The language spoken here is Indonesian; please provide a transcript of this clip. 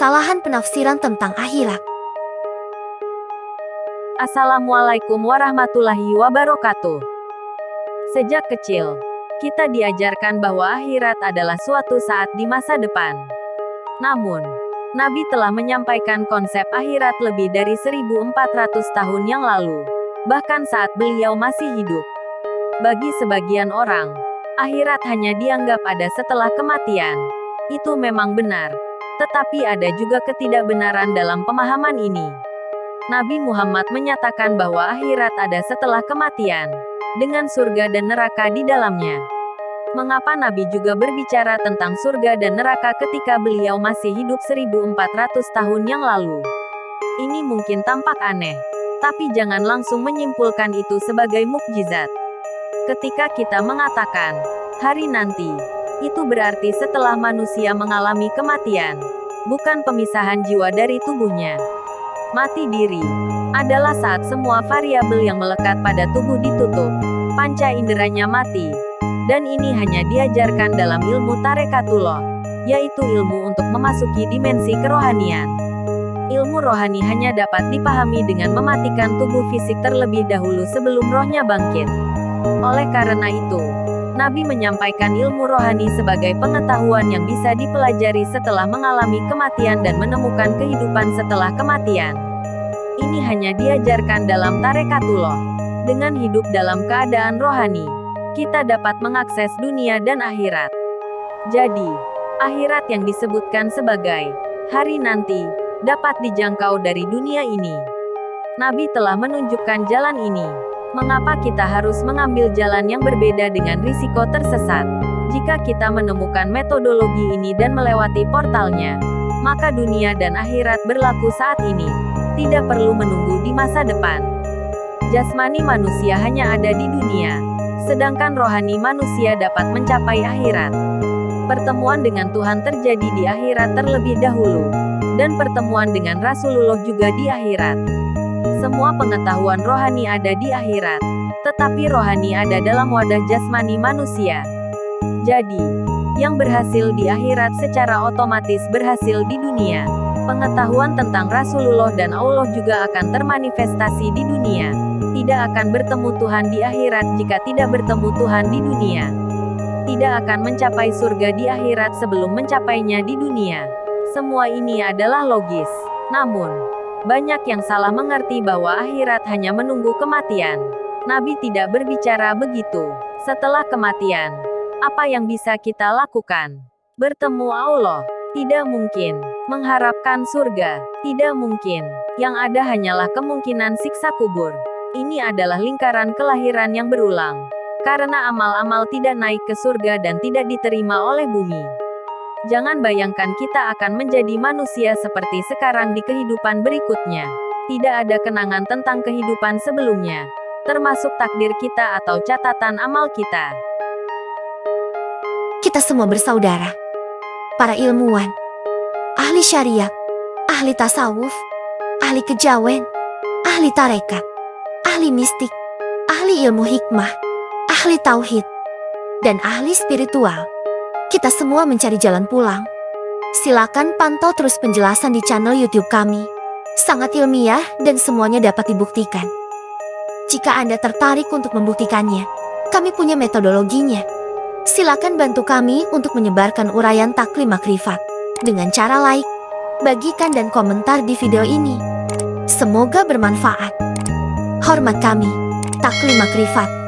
kesalahan penafsiran tentang akhirat. Assalamualaikum warahmatullahi wabarakatuh. Sejak kecil, kita diajarkan bahwa akhirat adalah suatu saat di masa depan. Namun, Nabi telah menyampaikan konsep akhirat lebih dari 1400 tahun yang lalu, bahkan saat beliau masih hidup. Bagi sebagian orang, akhirat hanya dianggap ada setelah kematian. Itu memang benar, tetapi ada juga ketidakbenaran dalam pemahaman ini. Nabi Muhammad menyatakan bahwa akhirat ada setelah kematian, dengan surga dan neraka di dalamnya. Mengapa Nabi juga berbicara tentang surga dan neraka ketika beliau masih hidup 1400 tahun yang lalu? Ini mungkin tampak aneh, tapi jangan langsung menyimpulkan itu sebagai mukjizat. Ketika kita mengatakan, hari nanti, itu berarti setelah manusia mengalami kematian, bukan pemisahan jiwa dari tubuhnya. Mati diri adalah saat semua variabel yang melekat pada tubuh ditutup, panca inderanya mati. Dan ini hanya diajarkan dalam ilmu tarekatullah, yaitu ilmu untuk memasuki dimensi kerohanian. Ilmu rohani hanya dapat dipahami dengan mematikan tubuh fisik terlebih dahulu sebelum rohnya bangkit. Oleh karena itu, Nabi menyampaikan ilmu rohani sebagai pengetahuan yang bisa dipelajari setelah mengalami kematian dan menemukan kehidupan setelah kematian. Ini hanya diajarkan dalam tarekatullah. Dengan hidup dalam keadaan rohani, kita dapat mengakses dunia dan akhirat. Jadi, akhirat yang disebutkan sebagai hari nanti dapat dijangkau dari dunia ini. Nabi telah menunjukkan jalan ini. Mengapa kita harus mengambil jalan yang berbeda dengan risiko tersesat? Jika kita menemukan metodologi ini dan melewati portalnya, maka dunia dan akhirat berlaku saat ini, tidak perlu menunggu di masa depan. Jasmani manusia hanya ada di dunia, sedangkan rohani manusia dapat mencapai akhirat. Pertemuan dengan Tuhan terjadi di akhirat terlebih dahulu, dan pertemuan dengan Rasulullah juga di akhirat. Semua pengetahuan rohani ada di akhirat, tetapi rohani ada dalam wadah jasmani manusia. Jadi, yang berhasil di akhirat secara otomatis berhasil di dunia. Pengetahuan tentang Rasulullah dan Allah juga akan termanifestasi di dunia. Tidak akan bertemu Tuhan di akhirat jika tidak bertemu Tuhan di dunia. Tidak akan mencapai surga di akhirat sebelum mencapainya di dunia. Semua ini adalah logis. Namun, banyak yang salah mengerti bahwa akhirat hanya menunggu kematian. Nabi tidak berbicara begitu. Setelah kematian, apa yang bisa kita lakukan? Bertemu Allah? Tidak mungkin. Mengharapkan surga? Tidak mungkin. Yang ada hanyalah kemungkinan siksa kubur. Ini adalah lingkaran kelahiran yang berulang. Karena amal-amal tidak naik ke surga dan tidak diterima oleh bumi. Jangan bayangkan kita akan menjadi manusia seperti sekarang di kehidupan berikutnya. Tidak ada kenangan tentang kehidupan sebelumnya, termasuk takdir kita atau catatan amal kita. Kita semua bersaudara. Para ilmuwan, ahli syariat, ahli tasawuf, ahli kejawen, ahli tarekat, ahli mistik, ahli ilmu hikmah, ahli tauhid, dan ahli spiritual. Kita semua mencari jalan pulang. Silakan pantau terus penjelasan di channel YouTube kami. Sangat ilmiah dan semuanya dapat dibuktikan. Jika Anda tertarik untuk membuktikannya, kami punya metodologinya. Silakan bantu kami untuk menyebarkan uraian Taklim Makrifat dengan cara like, bagikan dan komentar di video ini. Semoga bermanfaat. Hormat kami, Taklim Makrifat.